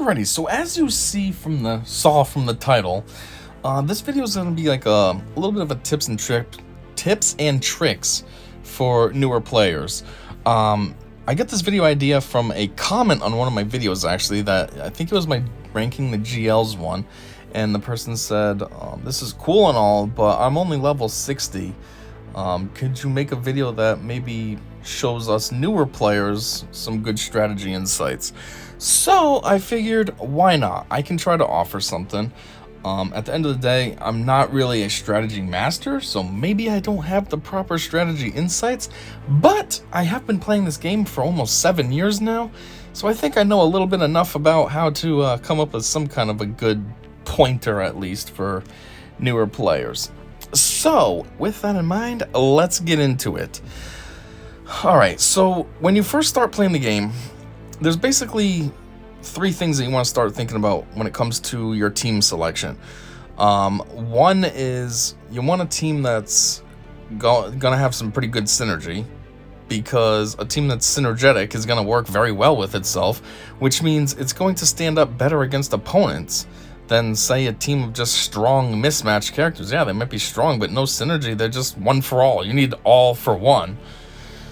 Alrighty, so as you saw from the title, this video is going to be like a little bit of a tips and tricks for newer players. I get this video idea from a comment on one of my videos, actually, that I think it was my ranking the GLs one, and the person said, this is cool and all, but I'm only level 60. Could you make a video that maybe shows us newer players some good strategy insights? So I figured, why not? I can try to offer something. At the end of the day, I'm not really a strategy master, so maybe I don't have the proper strategy insights, but I have been playing this game for almost 7 years now, so I think I know a little bit enough about how to come up with some kind of a good pointer, at least, for newer players. So, with that in mind, let's get into it. Alright, so when you first start playing the game, there's basically 3 things that you want to start thinking about when it comes to your team selection. One is you want a team that's gonna have some pretty good synergy, because a team that's synergetic is gonna work very well with itself, which means it's going to stand up better against opponents than, say, a team of just strong mismatched characters. Yeah, they might be strong, but no synergy. They're just one for all. You need all for one.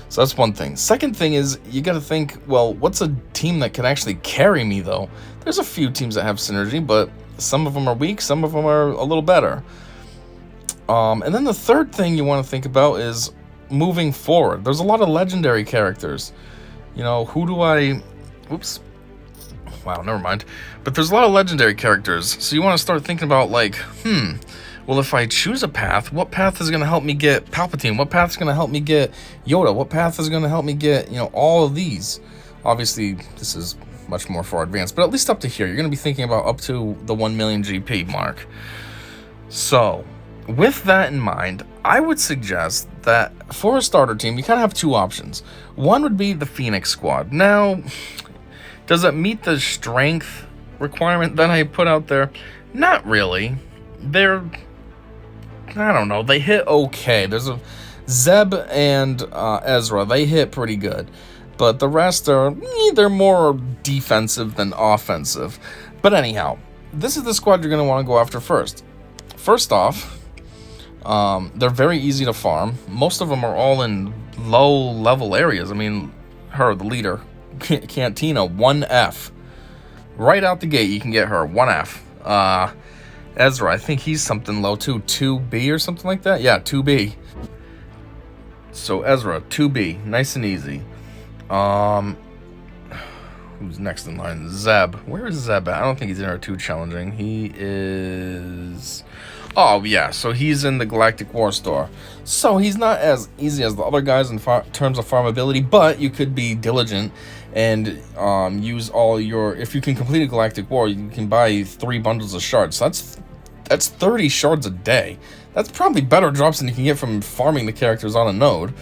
So that's one thing. Second thing is, you got to think, well, what's a team that can actually carry me, though? There's a few teams that have synergy, but some of them are weak, some of them are a little better. And then the third thing you want to think about is moving forward. There's a lot of legendary characters. You know, who do I... Oops. Wow, never mind. But there's a lot of legendary characters, so you want to start thinking about, like, well, if I choose a path, what path is going to help me get Palpatine? What path is going to help me get Yoda? What path is going to help me get, you know, all of these? Obviously, this is much more far advanced, but at least up to here, you're going to be thinking about up to the 1 million GP mark. So, with that in mind, I would suggest that for a starter team, you kind of have 2 options. One would be the Phoenix Squad. Now, does it meet the strength requirement that I put out there? Not really. They're... I don't know, they hit okay. There's a Zeb and Ezra, they hit pretty good. But the rest are, they're more defensive than offensive. But anyhow, this is the squad you're going to want to go after first. First off, they're very easy to farm. Most of them are all in low-level areas. I mean, her, the leader, Cantina, 1F. Right out the gate, you can get her, 1F. Ezra, I think he's something low too, 2B or something like that. Yeah, 2B. So Ezra, 2B, nice and easy. Who's next in line? Zeb. Where is Zeb at? I don't think he's in our 2 challenging. He is... Oh, yeah, so he's in the Galactic War Store. So he's not as easy as the other guys in terms of farmability, but you could be diligent and use all your... If you can complete a Galactic War, you can buy 3 bundles of shards. So that's 30 shards a day. That's probably better drops than you can get from farming the characters on a node.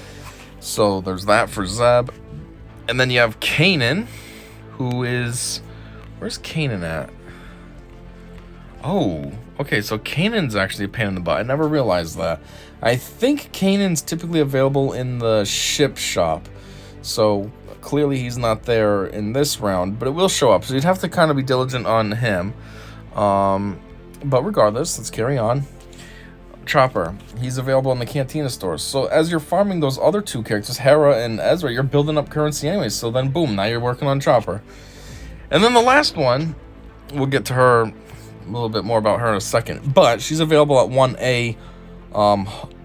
So there's that for Zeb. And then you have Kanan, who is... Where's Kanan at? Oh, okay, so Kanan's actually a pain in the butt. I never realized that. I think Kanan's typically available in the ship shop. So clearly he's not there in this round, but it will show up. So you'd have to kind of be diligent on him. But regardless, let's carry on. Chopper, he's available in the Cantina stores. So as you're farming those other 2 characters, Hera and Ezra, you're building up currency anyways. So then boom, now you're working on Chopper. And then the last one, we'll get to her, a little bit more about her in a second. But she's available at 1A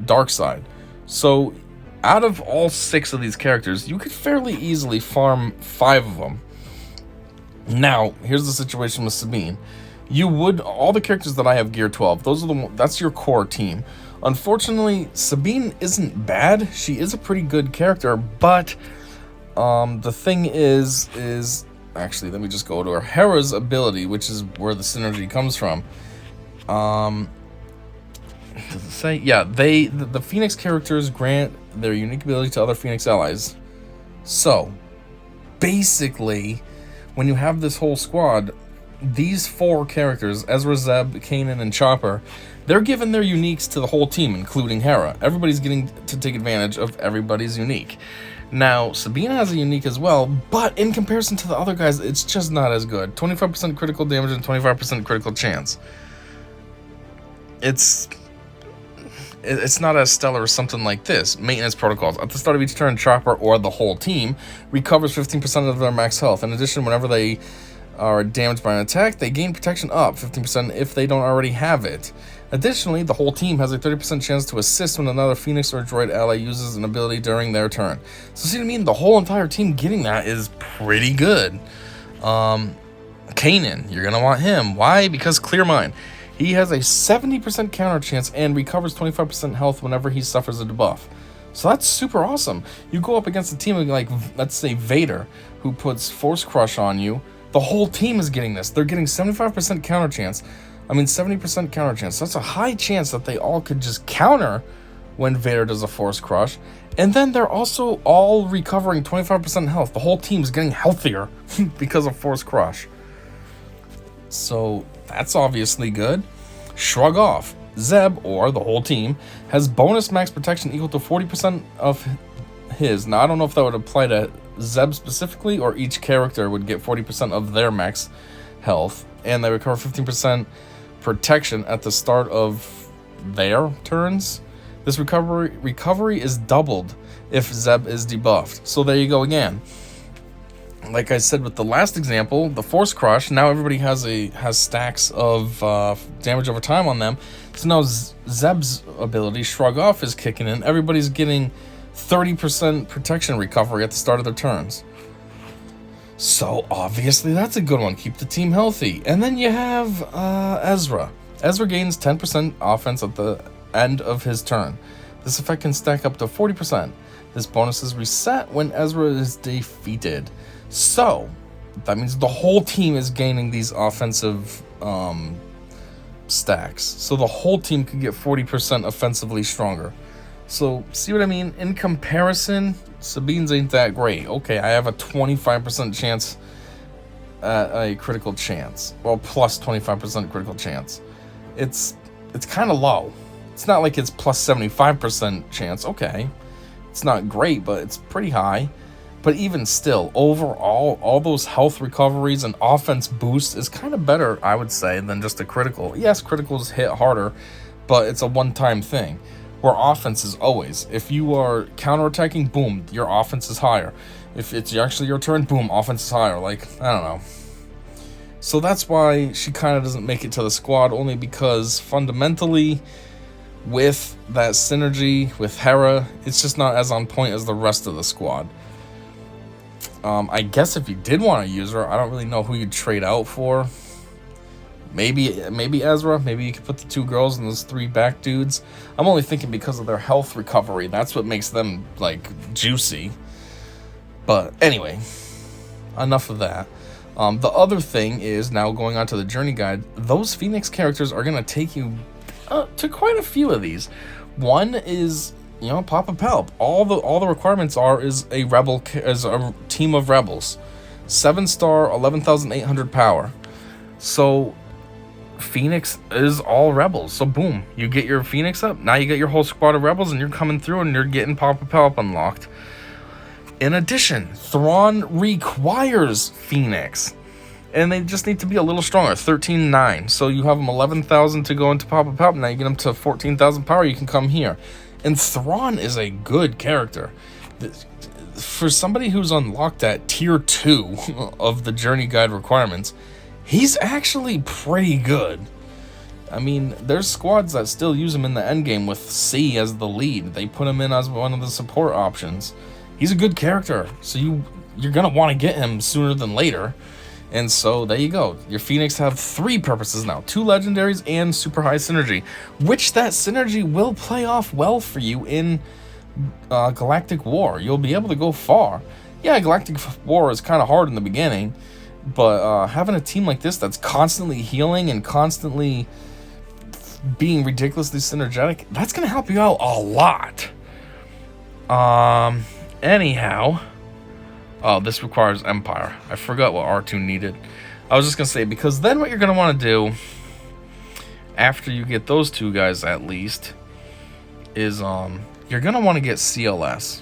Dark Side. So out of all 6 of these characters, you could fairly easily farm 5 of them. Now, here's the situation with Sabine. You would, all the characters that I have gear 12, that's your core team. Unfortunately, Sabine isn't bad. She is a pretty good character, but the thing is actually, let me just go to her. Hera's ability, which is where the synergy comes from. Does it say? Yeah, the Phoenix characters grant their unique ability to other Phoenix allies. So, basically, when you have this whole squad, these 4 characters, Ezra, Zeb, Kanan, and Chopper, they're giving their uniques to the whole team, including Hera. Everybody's getting to take advantage of everybody's unique. Now, Sabina has a unique as well, but in comparison to the other guys, it's just not as good. 25% critical damage and 25% critical chance. It's not as stellar as something like this. Maintenance protocols. At the start of each turn, Chopper or the whole team recovers 15% of their max health. In addition, whenever they are damaged by an attack, they gain protection up 15% if they don't already have it. Additionally, the whole team has a 30% chance to assist when another Phoenix or Droid ally uses an ability during their turn. So see what I mean? The whole entire team getting that is pretty good. Kanan, you're going to want him. Why? Because Clear Mind. He has a 70% counter chance and recovers 25% health whenever he suffers a debuff. So that's super awesome. You go up against a team like, let's say, Vader, who puts Force Crush on you. The whole team is getting this. They're getting 75% counter chance. 70% counter chance. That's a high chance that they all could just counter when Vader does a Force Crush. And then they're also all recovering 25% health. The whole team is getting healthier because of Force Crush. So that's obviously good. Shrug Off. Zeb, or the whole team, has bonus max protection equal to 40% of his. Now, I don't know if that would apply to Zeb specifically, or each character would get 40% of their max health. And they recover 15% protection at the start of their turns. This recovery is doubled if Zeb is debuffed. So there you go again. Like I said with the last example, the Force Crush, now everybody has stacks of damage over time on them. So now Zeb's ability, Shrug Off, is kicking in. Everybody's getting 30% protection recovery at the start of their turns. So obviously that's a good one. Keep the team healthy. And then you have Ezra. Ezra gains 10% offense at the end of his turn. This effect can stack up to 40%. This bonus is reset when Ezra is defeated. So that means the whole team is gaining these offensive stacks. So the whole team could get 40% offensively stronger. So see what I mean? In comparison, Sabine's ain't that great. Okay, I have a 25% chance at a critical chance. Well, plus 25% critical chance. It's kind of low. It's not like it's plus 75% chance. Okay, it's not great, but it's pretty high. But even still, overall, all those health recoveries and offense boosts is kind of better, I would say, than just a critical. Yes, criticals hit harder, but it's a one-time thing. Where offense is always, if you are counterattacking, boom, your offense is higher. If it's actually your turn, boom, offense is higher. Like, I don't know. So that's why she kind of doesn't make it to the squad, only because fundamentally, with that synergy with Hera, it's just not as on point as the rest of the squad. I guess if you did want to use her, I don't really know who you'd trade out for. Maybe Ezra. Maybe you could put the two girls and those three back dudes. I'm only thinking because of their health recovery. That's what makes them, like, juicy. But anyway, enough of that. The other thing is, now going on to the journey guide, those Phoenix characters are going to take you to quite a few of these. One is, you know, Papa Palp. All the requirements is a team of rebels. 7-star, 11,800 power. So Phoenix is all rebels. So boom, you get your Phoenix up. Now you get your whole squad of rebels, and you're coming through, and you're getting Papa Palp unlocked. In addition, Thrawn requires Phoenix, and they just need to be a little stronger. 13,900. So you have them 11,000 to go into Papa Palp. Now you get them to 14,000 power. You can come here. And Thrawn is a good character. For somebody who's unlocked at tier 2 of the journey guide requirements, he's actually pretty good. I mean, there's squads that still use him in the endgame with C as the lead. They put him in as one of the support options. He's a good character, so you're going to want to get him sooner than later. And so there you go. Your Phoenix have 3 purposes now. 2 legendaries and super high synergy, which that synergy will play off well for you in Galactic War. You'll be able to go far. Yeah, Galactic War is kind of hard in the beginning, but having a team like this that's constantly healing and constantly being ridiculously synergetic, that's going to help you out a lot. Anyhow, oh, this requires Empire. I forgot what R2 needed. I was just going to say, because then what you're going to want to do, after you get those 2 guys at least, is you're going to want to get CLS.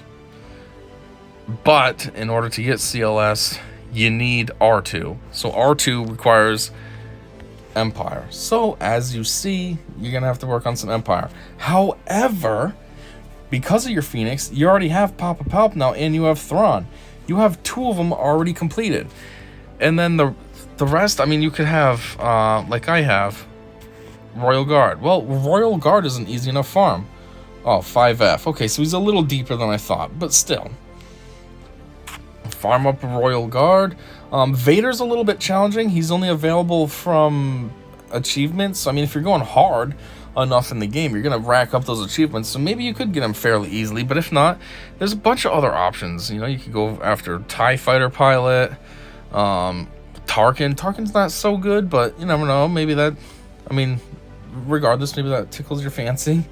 But in order to get CLS, you need R2. So R2 requires Empire. So as you see, you're gonna have to work on some Empire. However, because of your Phoenix, you already have Papa Palp now, and you have Thrawn. You have 2 of them already completed. And then the rest, I mean, you could have, like I have, Royal Guard. Well, Royal Guard isn't easy enough farm. Oh, 5F. Okay, so he's a little deeper than I thought, but still. Farm up a Royal Guard. Vader's a little bit challenging. He's only available from achievements. So, I mean, if you're going hard enough in the game, you're going to rack up those achievements. So maybe you could get him fairly easily. But if not, there's a bunch of other options. You know, you could go after TIE Fighter Pilot. Tarkin. Tarkin's not so good, but you never know. Maybe that, I mean, regardless, maybe that tickles your fancy.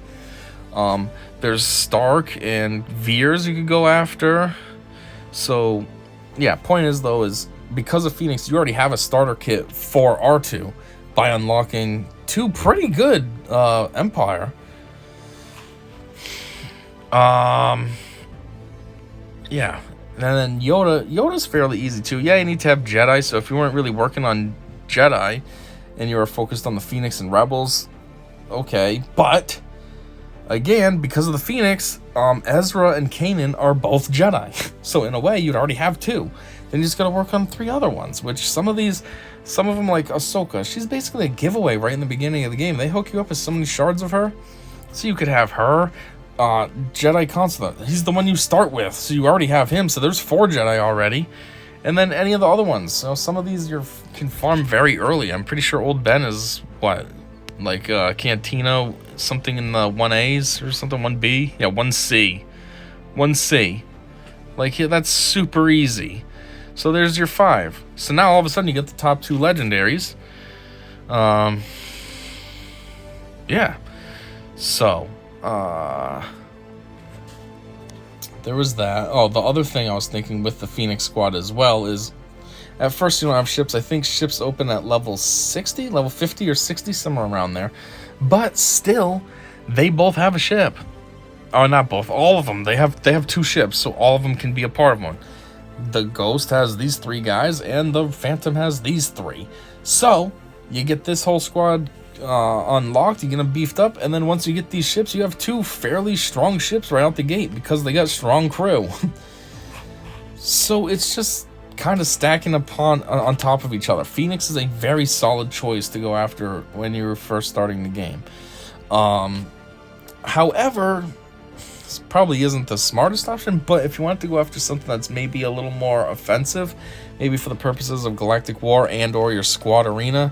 There's Stark and Veers you could go after. So, yeah, point is, though, is because of Phoenix, you already have a starter kit for R2 by unlocking 2 pretty good Empire. Yeah. And then Yoda's fairly easy, too. Yeah, you need to have Jedi, so if you weren't really working on Jedi and you were focused on the Phoenix and Rebels, okay. But, again, because of the Phoenix, Ezra and Kanan are both Jedi. So in a way, you'd already have 2. Then you just gotta work on 3 other ones, which some of them like Ahsoka, she's basically a giveaway right in the beginning of the game. They hook you up with so many shards of her. So you could have her, Jedi Consulate. He's the one you start with, so you already have him. So there's 4 Jedi already. And then any of the other ones. So some of these you can farm very early. I'm pretty sure Old Ben is, what, like Cantina, something in the 1As or something, 1B? Yeah, 1C. 1C. Like, yeah, that's super easy. So there's your 5. So now all of a sudden you get the top 2 legendaries. Yeah. So, there was that. Oh, the other thing I was thinking with the Phoenix squad as well is, at first you don't have ships. I think ships open at level 60, level 50 or 60, somewhere around there. But still, they both have a ship. Oh, not both, all of them. They have 2 ships, so all of them can be a part of one. The Ghost has these 3 guys, and the Phantom has these 3. So, you get this whole squad unlocked, you get them beefed up, and then once you get these ships, you have 2 fairly strong ships right out the gate, because they got strong crew. So, it's just kind of stacking on top of each other. Phoenix is a very solid choice to go after when you're first starting the game. However, this probably isn't the smartest option, but if you want to go after something that's maybe a little more offensive, maybe for the purposes of Galactic War and or your squad arena,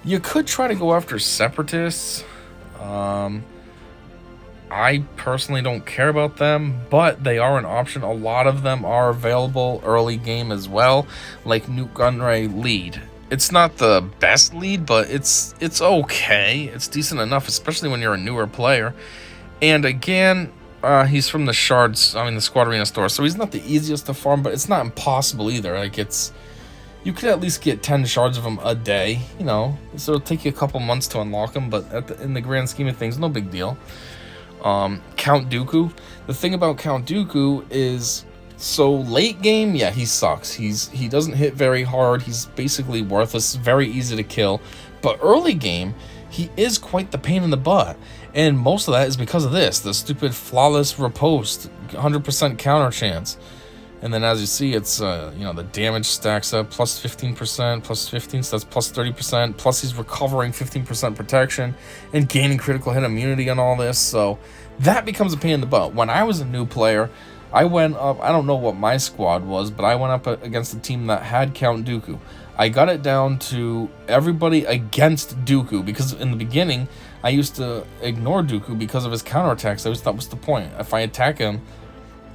you could try to go after separatists. I personally don't care about them, but they are an option. A lot of them are available early game as well, like Nute Gunray lead. It's not the best lead, but it's okay. It's decent enough, especially when you're a newer player. And again, he's from the shards, the Squad Arena store, so he's not the easiest to farm, but it's not impossible either. Like, you could at least get 10 shards of him a day, you know, so it'll take you a couple months to unlock him, but in the grand scheme of things, no big deal. Count Dooku. The thing about Count Dooku is, so late game, yeah, he sucks. He doesn't hit very hard. He's basically worthless, very easy to kill. But early game, he is quite the pain in the butt. And most of that is because of this, the stupid flawless riposte, 100% counter chance. And then as you see, it's, the damage stacks up, plus 15%, plus 15, so that's plus 30%, plus he's recovering 15% protection and gaining critical hit immunity on all this, so that becomes a pain in the butt. When I was a new player, I went up, I don't know what my squad was, but I went up against a team that had Count Dooku. I got it down to everybody against Dooku, because in the beginning, I used to ignore Dooku because of his counterattacks. I always thought, what's the point? If I attack him,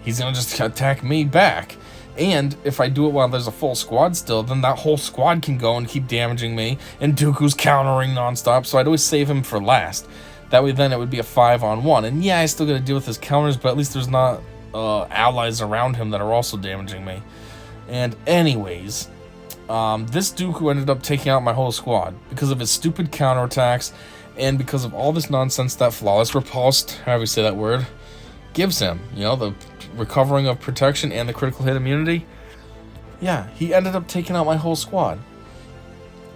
he's going to just attack me back. And if I do it while there's a full squad still, then that whole squad can go and keep damaging me, and Dooku's countering nonstop, so I'd always save him for last. That way then it would be a 5-on-1. And yeah, I still got to deal with his counters, but at least there's not allies around him that are also damaging me. And anyways, this Dooku ended up taking out my whole squad because of his stupid counterattacks and because of all this nonsense that Flawless Repulsed, however you say that word, gives him. You know, the recovering of protection and the critical hit immunity, yeah, he ended up taking out my whole squad.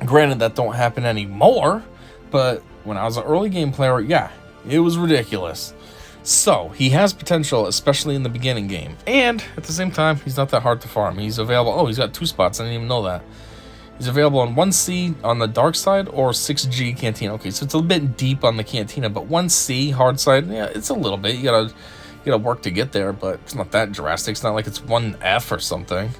Granted, that don't happen anymore, but when I was an early game player, yeah, it was ridiculous. So, he has potential, especially in the beginning game. And, at the same time, he's not that hard to farm. He's available... Oh, he's got 2 spots. I didn't even know that. He's available on 1C on the dark side or 6G Cantina. Okay, so it's a bit deep on the Cantina, but 1C hard side, yeah, it's a little bit. You gotta work to get there, but it's not that drastic. It's not like it's 1F or something.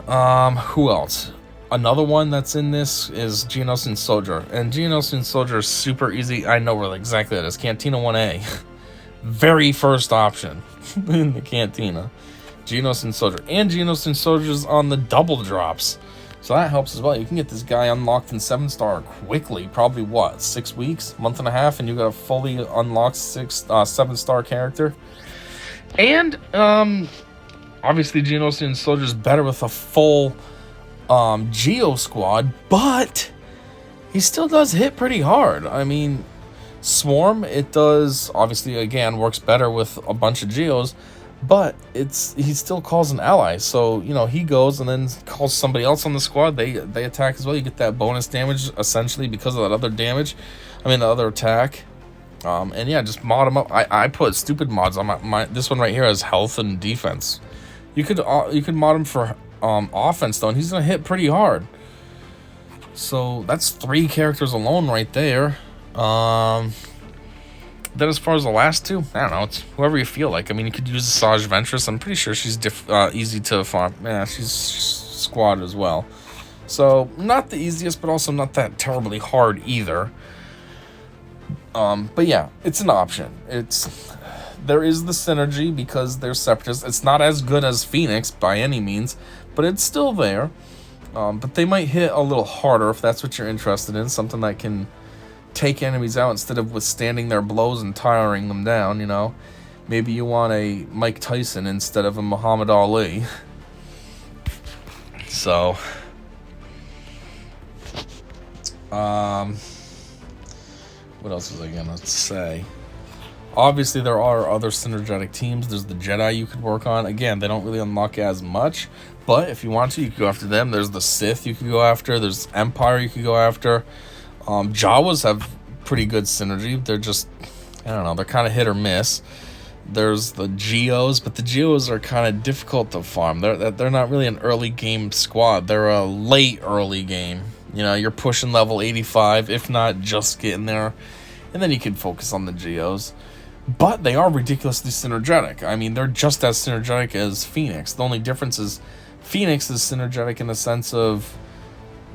Who else? Another one that's in this is GEOS and Soldier. And GEOS and Soldier is super easy. I know where exactly that is. Cantina 1A. Very first option in the Cantina. GEOS and Soldier. And GEOS and Soldier's on the double drops. So that helps as well. You can get this guy unlocked in 7-star quickly. Probably, what, 6 weeks? Month and a half, and you got a fully unlocked 7-star character. And, obviously, GEOS and Soldier's better with a full... Geo squad, but he still does hit pretty hard. I mean, Swarm, it does, obviously, again, works better with a bunch of Geos, but he still calls an ally. So, you know, he goes and then calls somebody else on the squad. They attack as well. You get that bonus damage, essentially, because of that other damage. I mean, the other attack. And yeah, just mod them up. I put stupid mods on this one right here has health and defense. You could mod him for offense though, and he's gonna hit pretty hard. So that's 3 characters alone right there. Then as far as the last 2, I don't know, it's whoever you feel like. I mean, you could use Sage Ventress. I'm pretty sure she's easy to farm. Yeah, she's squad as well. So not the easiest, but also not that terribly hard either. But yeah, it's an option. There is the synergy because they're separatists. It's not as good as Phoenix by any means, but it's still there. But they might hit a little harder if that's what you're interested in. Something that can take enemies out instead of withstanding their blows and tiring them down, you know. Maybe you want a Mike Tyson instead of a Muhammad Ali. So, what else was I gonna say? Obviously, there are other synergetic teams. There's the Jedi you could work on. Again, they don't really unlock as much, but if you want to, you could go after them. There's the Sith you could go after. There's Empire you could go after. Jawas have pretty good synergy. They're just, I don't know, they're kind of hit or miss. There's the Geos, but the Geos are kind of difficult to farm. They're not really an early game squad. They're a late early game. You know, you're pushing level 85, if not just getting there, and then you can focus on the Geos. But they are ridiculously synergetic. I mean, they're just as synergetic as Phoenix. The only difference is Phoenix is synergetic in the sense of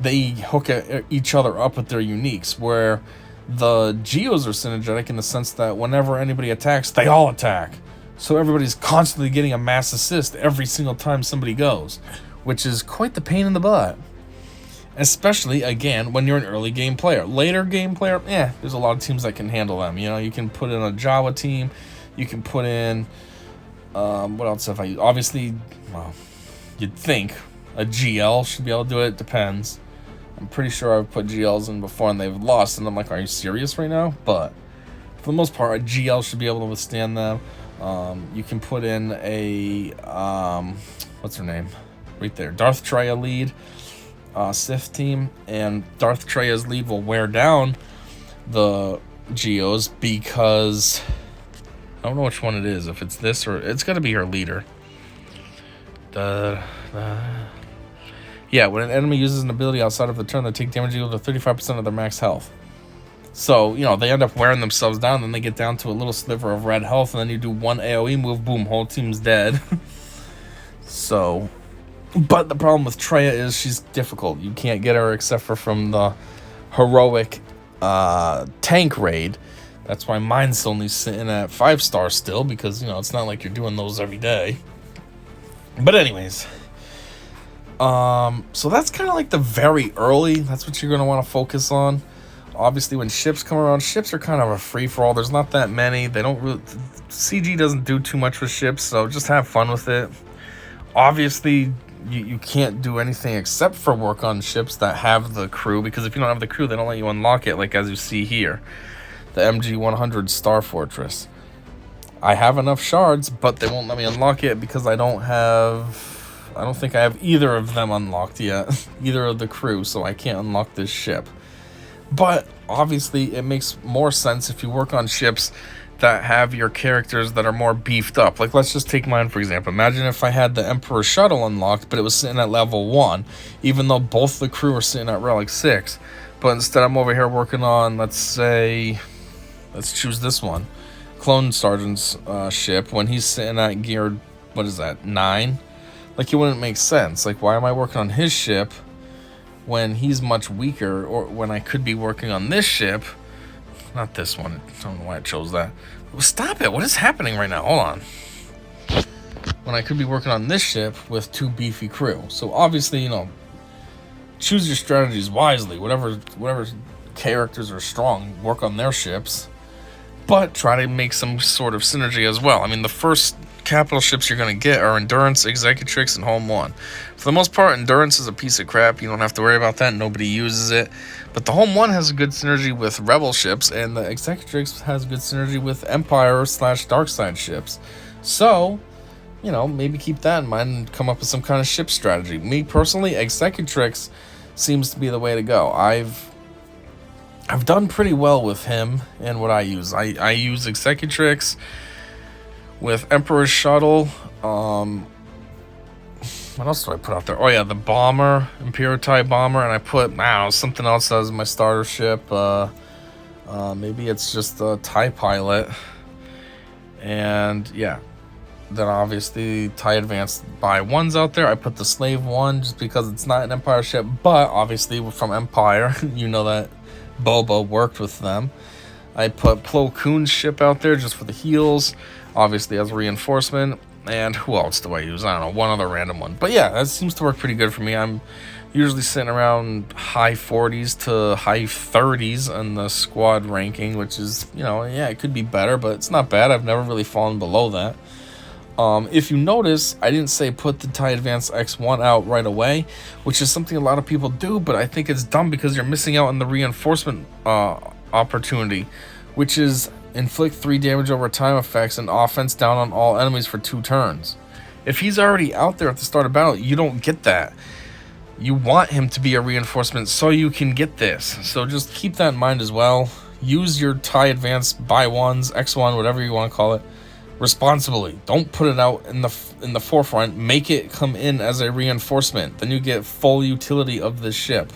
they hook each other up with their uniques, where the Geos are synergetic in the sense that whenever anybody attacks, they all attack. So everybody's constantly getting a mass assist every single time somebody goes, which is quite the pain in the butt. Especially, again, when you're an early game player. Later game player, there's a lot of teams that can handle them. You know, you can put in a Jawa team. You can put in, what else have I used? Obviously, well, you'd think a GL should be able to do it. Depends. I'm pretty sure I've put GLs in before and they've lost. And I'm like, are you serious right now? But for the most part, a GL should be able to withstand them. You can put in a, what's her name? Right there. Darth Treya lead. Sith team, and Darth Treya's lead will wear down the Geos because I don't know which one it is. If it's this or it's got to be her leader. Yeah, when an enemy uses an ability outside of the turn, they take damage equal to 35% of their max health. So, you know, they end up wearing themselves down, then they get down to a little sliver of red health, and then you do one AoE move, boom, whole team's dead. So, but the problem with Treya is she's difficult. You can't get her except for from the heroic tank raid. That's why mine's only sitting at 5-star still, because, you know, it's not like you're doing those every day. But anyways, so that's kind of like the very early. That's what you're going to want to focus on. Obviously, when ships come around, ships are kind of a free-for-all. There's not that many. They don't really... CG doesn't do too much with ships, so just have fun with it. Obviously, you can't do anything except for work on ships that have the crew, because if you don't have the crew, they don't let you unlock it, like as you see here. The MG-100 Star Fortress. I have enough shards, but they won't let me unlock it because I don't think I have either of them unlocked yet. Either of the crew, so I can't unlock this ship. But obviously it makes more sense if you work on ships that have your characters that are more beefed up. Like, let's just take mine for example. Imagine if I had the Emperor shuttle unlocked, but it was sitting at level 1, even though both the crew are sitting at relic 6. But instead I'm over here working on, let's choose this one, Clone Sergeant's ship, when he's sitting at gear, what is that, 9? Like, it wouldn't make sense. Like, why am I working on his ship when he's much weaker, or when I could be working on this ship, not this one. I don't know why I chose that. Stop it, what is happening right now? Hold on. When I could be working on this ship with 2 beefy crew. So obviously, you know, choose your strategies wisely. Whatever characters are strong, work on their ships, but try to make some sort of synergy as well. I mean, the first capital ships you're going to get are Endurance, Executrix, and Home 1. For the most part, Endurance is a piece of crap. You don't have to worry about that. Nobody uses it. But the Home 1 has a good synergy with Rebel ships, and the Executrix has good synergy with Empire/Darkside ships. So, you know, maybe keep that in mind and come up with some kind of ship strategy. Me, personally, Executrix seems to be the way to go. I've done pretty well with him and what I use. I use Executrix with Emperor's Shuttle. What else do I put out there? Oh yeah, the bomber, Imperial bomber, and I put, I don't know, something else as my starter ship. Maybe it's just a TIE pilot. And yeah, then obviously TIE Advanced by 1's out there. I put the Slave 1 just because it's not an Empire ship, but obviously from Empire, you know that Boba worked with them. I put Plo Koon's ship out there just for the heals, obviously as a reinforcement. And who else do I use? I don't know, one other random one. But yeah, that seems to work pretty good for me. I'm usually sitting around high 40s to high 30s on the squad ranking, which is, you know, yeah, it could be better, but it's not bad. I've never really fallen below that. If you notice, I didn't say put the TIE Advanced X1 out right away, which is something a lot of people do, but I think it's dumb because you're missing out on the reinforcement opportunity, which is inflict 3 damage over time effects and offense down on all enemies for 2 turns. If he's already out there at the start of battle, you don't get that. You want him to be a reinforcement so you can get this. So just keep that in mind as well. Use your TIE Advanced by 1s, X1, whatever you want to call it, responsibly. Don't put it out in the forefront. Make it come in as a reinforcement. Then you get full utility of this ship.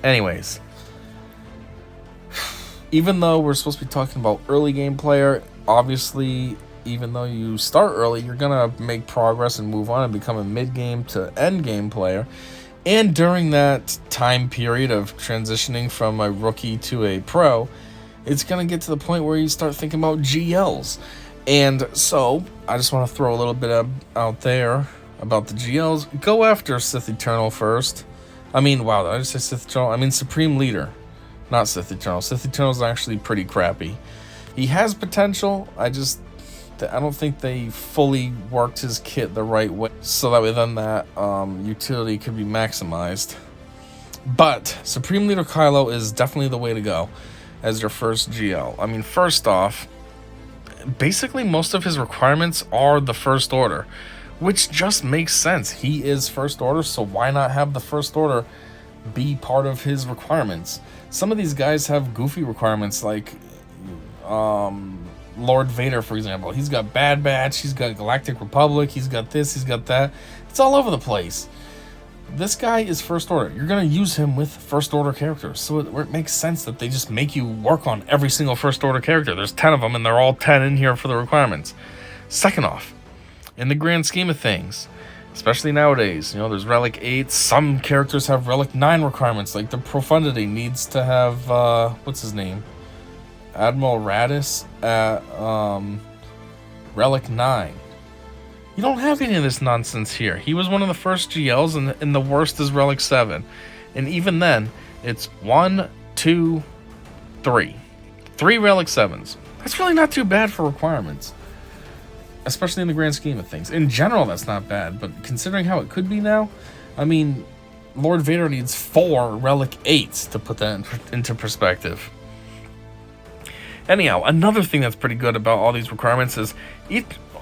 Anyways, even though we're supposed to be talking about early game player, obviously, even though you start early, you're gonna make progress and move on and become a mid-game to end-game player. And during that time period of transitioning from a rookie to a pro, it's going to get to the point where you start thinking about GLs. And so, I just want to throw a little bit out there about the GLs. Go after Sith Eternal first. I mean, wow, did I just say Sith Eternal? I mean Supreme Leader, not Sith Eternal. Sith Eternal is actually pretty crappy. He has potential, I don't think they fully worked his kit the right way, so that way then that utility could be maximized. But Supreme Leader Kylo is definitely the way to go as your first GL. I mean, first off, basically most of his requirements are the First Order, which just makes sense. He is First Order, so why not have the First Order be part of his requirements? Some of these guys have goofy requirements, like Lord Vader, for example. He's got Bad Batch, he's got Galactic Republic, he's got this, he's got that. It's all over the place. This guy is First Order. You're going to use him with First Order characters, so it makes sense that they just make you work on every single First Order character. There's 10 of them, and they're all 10 in here for the requirements. Second off, in the grand scheme of things, especially nowadays, you know, there's Relic 8. Some characters have Relic 9 requirements, like the Profundity needs to have, what's his name? Admiral Radis at Relic 9. You don't have any of this nonsense here. He was one of the first GLs, and the worst is Relic 7. And even then, it's 1, 2, 3. 3 Relic 7s. That's really not too bad for requirements, especially in the grand scheme of things. In general, that's not bad, but considering how it could be now, I mean, Lord Vader needs 4 Relic 8s to put that into perspective. Anyhow, another thing that's pretty good about all these requirements is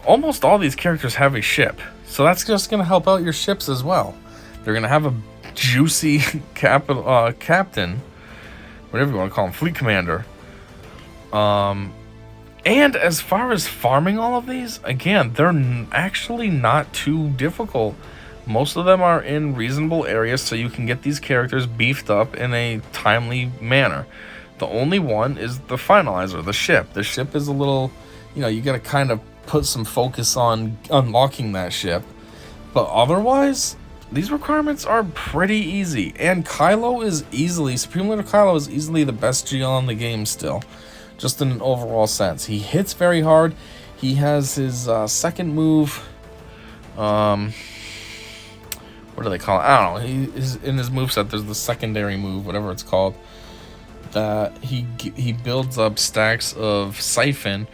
almost all these characters have a ship. So that's just going to help out your ships as well. They're going to have a juicy captain, whatever you want to call him, fleet commander. And as far as farming all of these, again, they're actually not too difficult. Most of them are in reasonable areas, so you can get these characters beefed up in a timely manner. The only one is the finalizer, the ship. The ship is a little, you got to kind of put some focus on unlocking that ship. But otherwise, these requirements are pretty easy. And Kylo is Supreme Leader Kylo is easily the best GL in the game still. Just in an overall sense. He hits very hard. He has his second move. What do they call it? I don't know. In his moveset, there's the secondary move, whatever it's called. That he builds up stacks of Siphon,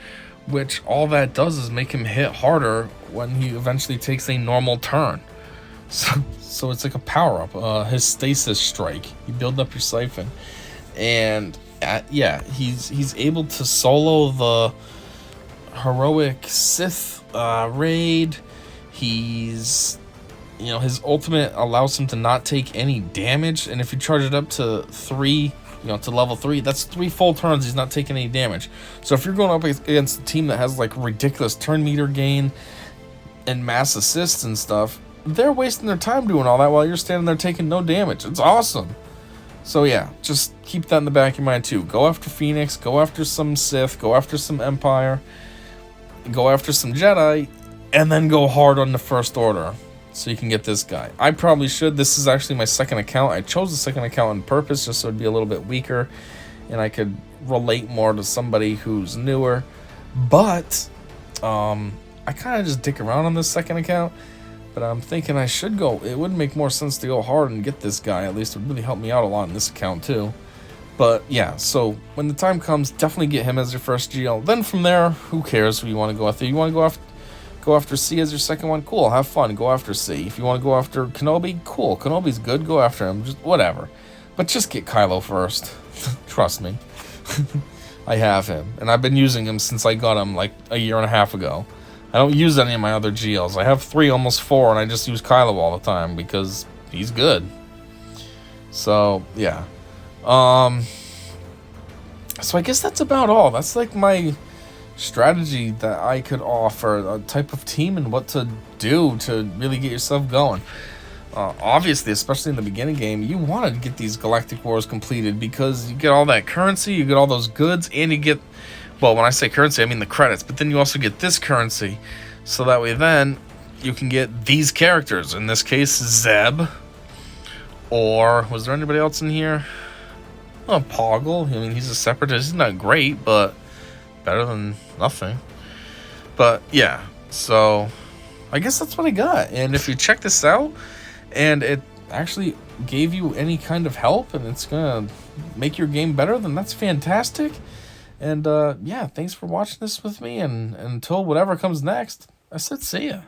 which all that does is make him hit harder when he eventually takes a normal turn. So it's like a power-up. His Stasis Strike. You build up your Siphon. And yeah, he's able to solo the heroic Sith raid. He's, his ultimate allows him to not take any damage, and if you charge it up to 3, to level 3, that's 3 full turns he's not taking any damage. So if you're going up against a team that has like ridiculous turn meter gain and mass assists and stuff, they're wasting their time doing all that while you're standing there taking no damage. It's awesome. So yeah, just keep that in the back of your mind too. Go after Phoenix, go after some Sith, go after some Empire, go after some Jedi, and then go hard on the First Order so you can get this guy. I probably should. This is actually my second account. I chose the second account on purpose just so it'd be a little bit weaker and I could relate more to somebody who's newer. But I kind of just dick around on this second account. But I'm thinking I should go. It would make more sense to go hard and get this guy. At least it would really help me out a lot in this account too. But yeah, so when the time comes, definitely get him as your first GL. Then from there, who cares who you want to go after? You want to go after C as your second one? Cool, have fun. Go after C. If you want to go after Kenobi, cool. Kenobi's good. Go after him. Just whatever. But just get Kylo first. Trust me. I have him. And I've been using him since I got him like a year and a half ago. I don't use any of my other GLs. I have 3, almost 4, and I just use Kylo all the time because he's good. So, yeah. So I guess that's about all. That's like my strategy that I could offer, a type of team and what to do to really get yourself going. Obviously, especially in the beginning game, you want to get these Galactic Wars completed because you get all that currency, you get all those goods, and you get... Well, when I say currency, I mean the credits, but then you also get this currency. So that way then, you can get these characters. In this case, Zeb. Or, was there anybody else in here? Oh, Poggle. I mean, he's a separatist. He's not great, but better than nothing. But, yeah. So, I guess that's what I got. And if you check this out, and it actually gave you any kind of help, and it's going to make your game better, then that's fantastic. And, yeah, thanks for watching this with me, and until whatever comes next, I said see ya.